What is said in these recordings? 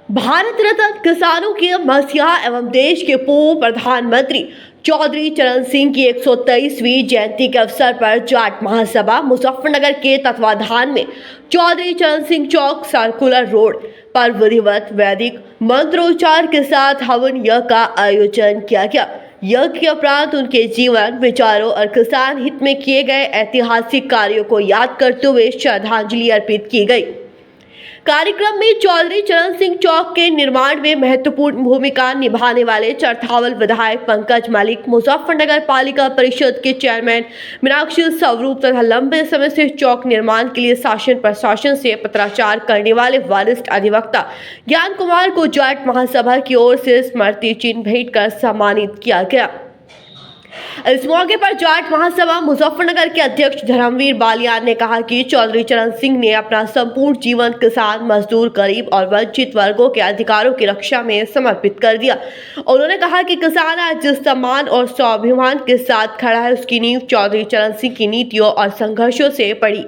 भारत रत्न किसानों के मसीहा एवं देश के पूर्व प्रधानमंत्री चौधरी चरण सिंह की 123वीं जयंती के अवसर पर जाट महासभा मुजफ्फरनगर के तत्वाधान में चौधरी चरण सिंह चौक सर्कुलर रोड पर विधिवत वैदिक मंत्रोच्चार के साथ हवन यज्ञ का आयोजन किया गया। यज्ञ के उपरांत उनके जीवन विचारों और किसान हित में किए गए ऐतिहासिक कार्यों को याद करते हुए श्रद्धांजलि अर्पित की गई। कार्यक्रम में चौधरी चरण सिंह चौक के निर्माण में महत्वपूर्ण भूमिका निभाने वाले चरथावल विधायक पंकज मलिक, मुजफ्फरनगर पालिका परिषद के चेयरमैन मीनाक्षी स्वरूप तथा लंबे समय से चौक निर्माण के लिए शासन प्रशासन से पत्राचार करने वाले वरिष्ठ अधिवक्ता ज्ञान कुमार को जाट महासभा की ओर से स्मृति चिन्ह भेंट कर सम्मानित किया गया। इस मौके पर जाट महासभा मुजफ्फरनगर के अध्यक्ष धर्मवीर बालियान ने कहा कि चौधरी चरण सिंह ने अपना संपूर्ण जीवन किसान, मजदूर, गरीब और वंचित वर्गों के अधिकारों की रक्षा में समर्पित कर दिया। उन्होंने कहा कि किसान आज जिस सम्मान और स्वाभिमान के साथ खड़ा है, उसकी नींव चौधरी चरण सिंह की नीतियों और संघर्षों से पड़ी।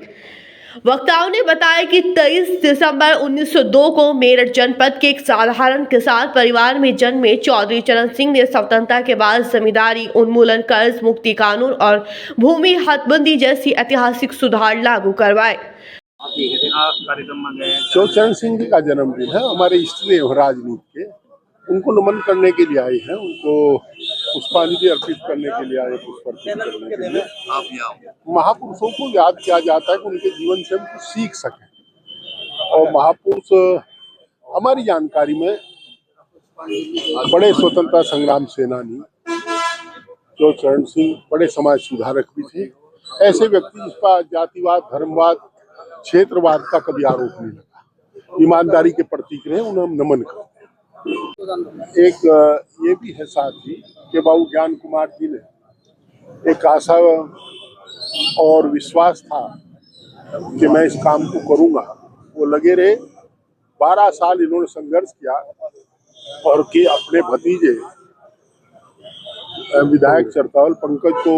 वक्ताओं ने बताया कि 23 दिसंबर 1902 को मेरठ जनपद के एक साधारण किसान परिवार में जन्मे चौधरी चरण सिंह ने स्वतंत्रता के बाद जमींदारी उन्मूलन, कर्ज मुक्ति कानून और भूमि हदबंदी जैसी ऐतिहासिक सुधार लागू करवाए। चौधरी चरण सिंह जी का जन्मदिन है, हमारे इष्ट देव राजनीति के, उनको नमन करने के लिए आए हैं, उनको पुष्पांजलि अर्पित करने के लिए आए, पुष्प अर्पित करने के लिए। महापुरुषों को याद किया जाता है कि उनके जीवन से हम कुछ सीख सकें। और महापुरुष हमारी जानकारी में बड़े स्वतंत्रता संग्राम सेनानी चौधरी चरण सिंह बड़े समाज सुधारक भी थे। ऐसे व्यक्ति जिसका जातिवाद, धर्मवाद, क्षेत्रवाद का कभी आरोप नहीं लगा, ईमानदारी के प्रतीक रहे, उन्हें हम नमन करते हैं। एक ये भी है साथ ही कि बाबू ज्ञान कुमार जी ने एक आशा और विश्वास था कि मैं इस काम को करूंगा, वो लगे रहे। 12 साल इन्होंने संघर्ष किया और कि अपने भतीजे विधायक चरथावल पंकज को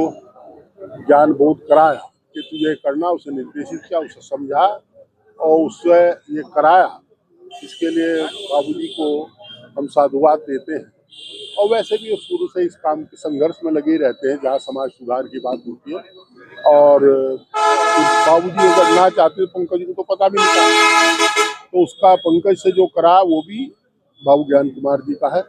ज्ञान बोध कराया कि तुझे करना, उसे निर्देशित किया, उसे समझा और उससे ये कराया। इसके लिए बाबूजी को हम साधुवाद देते हैं। और वैसे भी वो शुरू से इस काम के संघर्ष में लगे रहते हैं जहाँ समाज सुधार की बात होती है। और बाबूजी अगर ना चाहते पंकज को तो पता भी नहीं था, तो उसका पंकज से जो करा वो भी बाबू ज्ञान कुमार जी का है।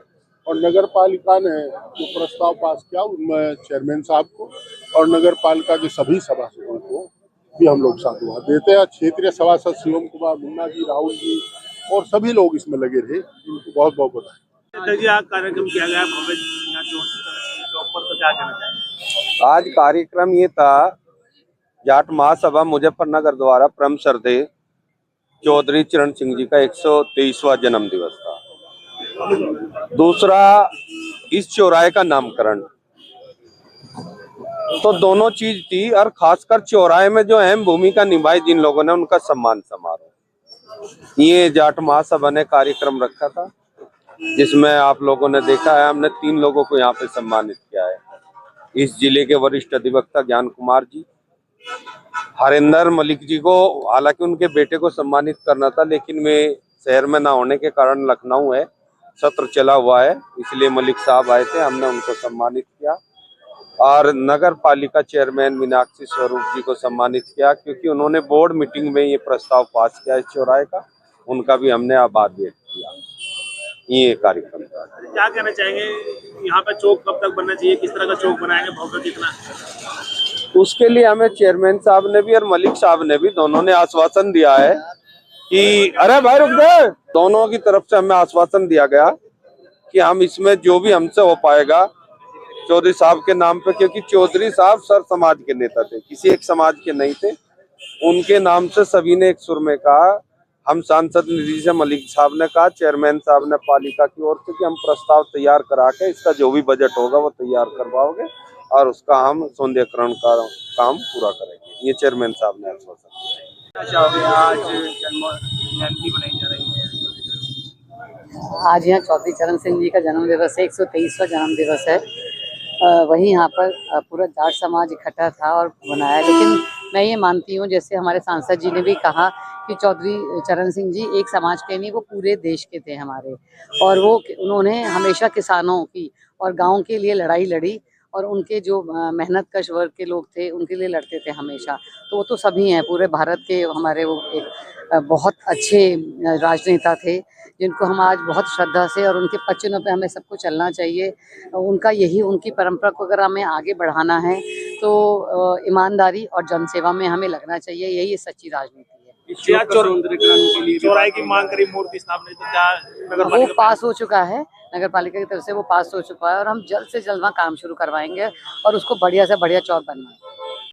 और नगर पालिका ने जो प्रस्ताव पास किया उनमें चेयरमैन साहब को और नगर पालिका के सभी सभासदों को भी हम लोग साधुवाद देते हैं। क्षेत्रीय सभासद शिवम कुमार मुन्ना जी, राहुल जी और सभी लोग इसमें लगे रहे, इनको बहुत बहुत बधाई। कार्यक्रम किया गया तो क्या कहना चाहिए? आज कार्यक्रम ये था, जाट महासभा मुजफ्फरनगर द्वारा परम श्रद्धेय चौधरी चरण सिंह जी का 123वां जन्म दिवस था। दूसरा, इस चौराहे का नामकरण, तो दोनों चीज थी। और खासकर चौराहे में जो अहम भूमिका निभाई जिन लोगों ने, उनका सम्मान समारोह ये जाट महासभा ने कार्यक्रम रखा था, जिसमें आप लोगों ने देखा है हमने 3 लोगों को यहाँ पे सम्मानित किया है। इस जिले के वरिष्ठ अधिवक्ता ज्ञान कुमार जी, हरिंदर मलिक जी को हालांकि उनके बेटे को सम्मानित करना था, लेकिन वे शहर में ना होने के कारण लखनऊ है, सत्र चला हुआ है, इसलिए मलिक साहब आए थे, हमने उनको सम्मानित किया। और नगर पालिका चेयरमैन मीनाक्षी स्वरूप जी को सम्मानित किया, क्योंकि उन्होंने बोर्ड मीटिंग में ये प्रस्ताव पास किया इस चौराहे का, उनका भी हमने आभार व्यक्त किया। ये कार्यक्रम था। क्या कहना चाहेंगे, यहाँ पे चौक कब तक बनना चाहिए, किस तरह का चौक बनाएंगे, भव्य कितना? उसके लिए हमें चेयरमैन साहब ने भी और मलिक साहब ने भी, दोनों ने आश्वासन दिया है कि अरे भाई रुक जाए, दोनों की तरफ से हमें आश्वासन दिया गया कि हम इसमें जो भी हमसे हो पाएगा चौधरी साहब के नाम पे, क्योंकि चौधरी साहब सर समाज के नेता थे, किसी एक समाज के नहीं थे, उनके नाम से सभी ने एक सुर में कहा। हम सांसद निधि से मलिक साहब ने कहा, चेयरमैन साहब ने पालिका की ओर से कि हम प्रस्ताव तैयार करा के इसका जो भी बजट होगा वो तैयार करवाओगे और उसका हम सौंदर्यीकरण का काम पूरा करेंगे। ये चेयरमैन साहब ने आश्वासन दिया। आज जयंती मनाई जा रही है, आज यहाँ चौधरी चरण सिंह जी का जन्म दिवस है, 123वां जन्म दिवस है। वहीं यहाँ पर पूरा जाट समाज इकट्ठा था और बनाया, लेकिन मैं ये मानती हूँ, जैसे हमारे सांसद जी ने भी कहा कि चौधरी चरण सिंह जी एक समाज के नहीं, वो पूरे देश के थे हमारे, और वो उन्होंने हमेशा किसानों की और गाँव के लिए लड़ाई लड़ी, और उनके जो मेहनत कश वर्ग के लोग थे उनके लिए लड़ते थे हमेशा। तो वो तो सभी हैं, पूरे भारत के हमारे वो एक बहुत अच्छे राजनेता थे, जिनको हम आज बहुत श्रद्धा से, और उनके पचनों पे हमें सबको चलना चाहिए। उनका यही, उनकी परंपरा को अगर हमें आगे बढ़ाना है तो ईमानदारी और जनसेवा में हमें लगना चाहिए, यही सच्ची राजनीति है। क्या चौराहे की मांग करी मूर्ति स्थापना, तो क्या नगर वो पालिका पास हो चुका है, नगर पालिका की तरफ से वो पास हो चुका है, और हम जल्द से जल्द वहाँ काम शुरू करवाएंगे और उसको बढ़िया से बढ़िया चौक बनवाएंगे।